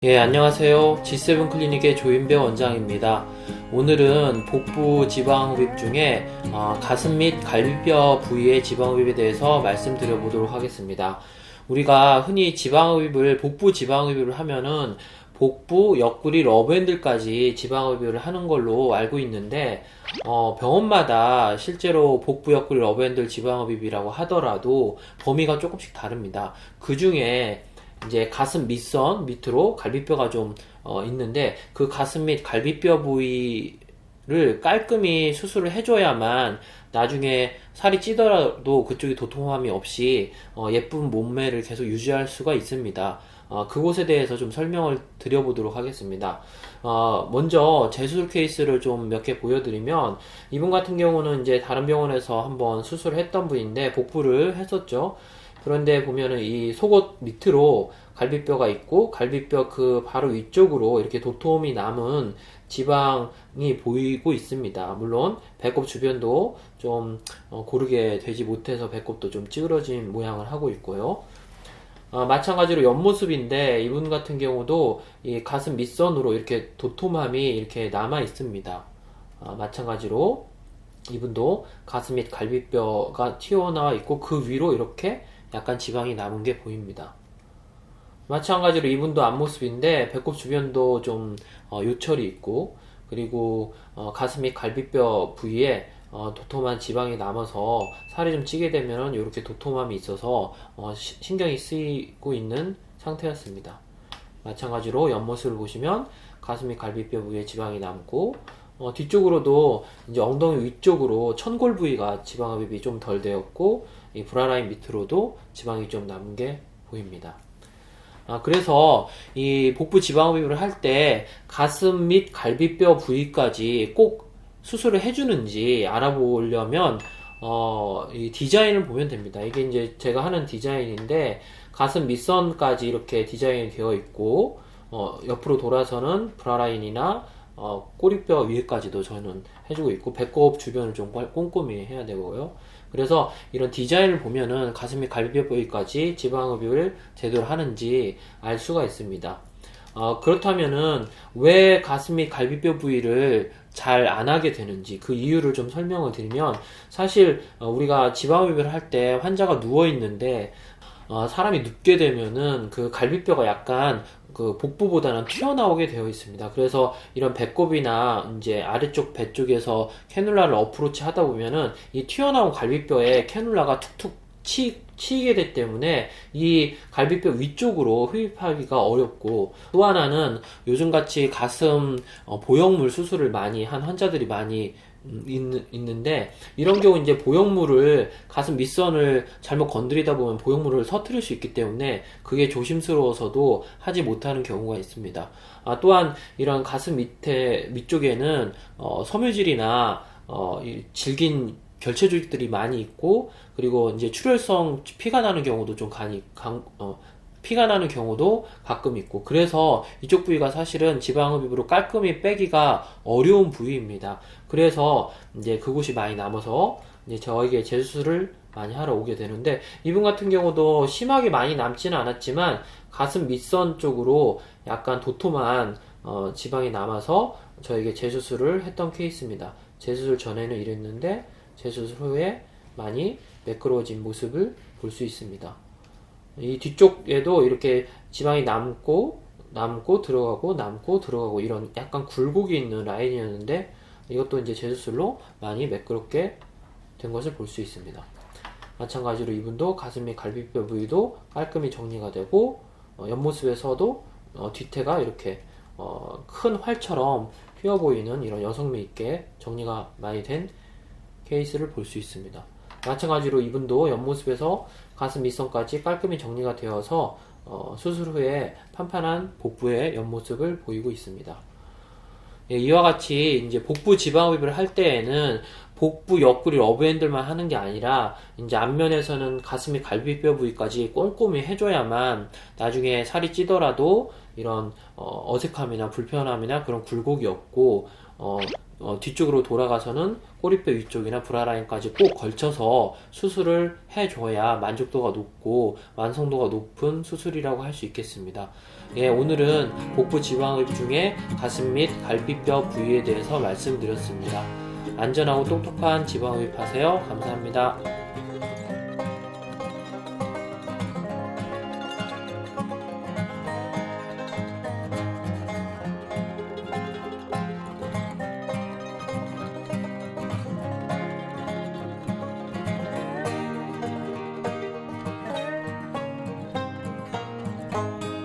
예, 안녕하세요. G7 클리닉의 조인배 원장입니다. 오늘은 복부 지방흡입 중에 가슴 및 갈비뼈 부위의 지방흡입에 대해서 말씀드려 보도록 하겠습니다. 우리가 흔히 복부 지방흡입을 하면은 복부, 옆구리, 러브핸들까지 지방흡입을 하는 걸로 알고 있는데, 병원마다 실제로 복부, 옆구리, 러브핸들 지방흡입이라고 하더라도 범위가 조금씩 다릅니다. 그 중에 이제 가슴 밑선 밑으로 갈비뼈가 좀 있는데, 그 가슴 및 갈비뼈 부위를 깔끔히 수술을 해줘야만 나중에 살이 찌더라도 그쪽이 도통함이 없이 예쁜 몸매를 계속 유지할 수가 있습니다. 그곳에 대해서 좀 설명을 드려보도록 하겠습니다. 먼저 재수술 케이스를 좀 몇 개 보여드리면, 이분 같은 경우는 이제 다른 병원에서 한번 수술을 했던 분인데 복부를 했었죠. 그런데 보면은 이 속옷 밑으로 갈비뼈가 있고, 갈비뼈 그 바로 위쪽으로 이렇게 도톰이 남은 지방이 보이고 있습니다. 물론 배꼽 주변도 좀 고르게 되지 못해서 배꼽도 좀 찌그러진 모양을 하고 있고요. 마찬가지로 옆모습인데 이분 같은 경우도 이 가슴 밑선으로 이렇게 도톰함이 이렇게 남아 있습니다. 마찬가지로 이분도 가슴 및 갈비뼈가 튀어나와 있고, 그 위로 이렇게 약간 지방이 남은 게 보입니다. 마찬가지로 이분도 앞모습인데 배꼽 주변도 좀 요철이 있고, 그리고 가슴 및 갈비뼈 부위에 도톰한 지방이 남아서 살이 좀 찌게 되면 이렇게 도톰함이 있어서 신경이 쓰이고 있는 상태였습니다. 마찬가지로 옆모습을 보시면 가슴 및 갈비뼈 부위에 지방이 남고, 뒤쪽으로도 이제 엉덩이 위쪽으로 천골 부위가 지방흡입이 좀 덜 되었고, 이 브라라인 밑으로도 지방이 좀 남은 게 보입니다. 그래서 이 복부 지방흡입을 할 때 가슴 및 갈비뼈 부위까지 꼭 수술을 해주는지 알아보려면 이 디자인을 보면 됩니다. 이게 이제 제가 하는 디자인인데, 가슴 밑선까지 이렇게 디자인이 되어 있고, 옆으로 돌아서는 브라라인이나 꼬리뼈 위에까지도 저는 해주고 있고, 배꼽 주변을 좀 꼼꼼히 해야 되고요. 그래서 이런 디자인을 보면은 가슴 및 갈비뼈 부위까지 지방흡입을 제대로 하는지 알 수가 있습니다. 그렇다면은 왜 가슴 및 갈비뼈 부위를 잘 안 하게 되는지 그 이유를 좀 설명을 드리면, 사실 우리가 지방흡입을 할 때 환자가 누워 있는데 사람이 눕게 되면은 그 갈비뼈가 약간 그 복부보다는 튀어나오게 되어 있습니다. 그래서 이런 배꼽이나 이제 아래쪽 배 쪽에서 캐눌라를 어프로치 하다 보면은 이 튀어나온 갈비뼈에 캐눌라가 툭툭 치이게 되기 때문에 이 갈비뼈 위쪽으로 흡입하기가 어렵고, 또 하나는 요즘같이 가슴 보형물 수술을 많이 한 환자들이 많이 있는데, 이런 경우 이제 보형물을 가슴 밑선을 잘못 건드리다 보면 보형물을 터뜨릴 수 있기 때문에 그게 조심스러워서도 하지 못하는 경우가 있습니다. 또한 이런 가슴 밑쪽에는 섬유질이나 질긴 결체 조직들이 많이 있고, 그리고 이제 출혈성 피가 나는 경우도 좀 피가 나는 경우도 가끔 있고, 그래서 이쪽 부위가 사실은 지방흡입으로 깔끔히 빼기가 어려운 부위입니다. 그래서 이제 그곳이 많이 남아서 이제 저에게 재수술을 많이 하러 오게 되는데, 이분 같은 경우도 심하게 많이 남지는 않았지만 가슴 밑선 쪽으로 약간 도톰한 지방이 남아서 저에게 재수술을 했던 케이스입니다. 재수술 전에는 이랬는데 재수술 후에 많이 매끄러워진 모습을 볼 수 있습니다. 이 뒤쪽에도 이렇게 지방이 남고 들어가고 이런 약간 굴곡이 있는 라인이었는데, 이것도 이제 재수술로 많이 매끄럽게 된 것을 볼 수 있습니다. 마찬가지로 이분도 가슴 및 갈비뼈 부위도 깔끔히 정리가 되고, 옆모습에서도 뒤태가 이렇게 큰 활처럼 휘어 보이는 이런 여성미 있게 정리가 많이 된 케이스를 볼 수 있습니다. 마찬가지로 이분도 옆모습에서 가슴 밑선까지 깔끔히 정리가 되어서 수술 후에 판판한 복부의 옆모습을 보이고 있습니다. 예, 이와 같이 이제 복부 지방흡입을 할 때에는 복부, 옆구리, 러브핸들만 하는 게 아니라 이제 앞면에서는 가슴 및 갈비뼈 부위까지 꼼꼼히 해줘야만 나중에 살이 찌더라도 이런 어색함이나 불편함이나 그런 굴곡이 없고 뒤쪽으로 돌아가서는 꼬리뼈 위쪽이나 브라라인까지 꼭 걸쳐서 수술을 해줘야 만족도가 높고 완성도가 높은 수술이라고 할 수 있겠습니다. 예, 오늘은 복부 지방흡입 중에 가슴 및 갈비뼈 부위에 대해서 말씀드렸습니다. 안전하고 똑똑한 지방흡입 하세요. 감사합니다.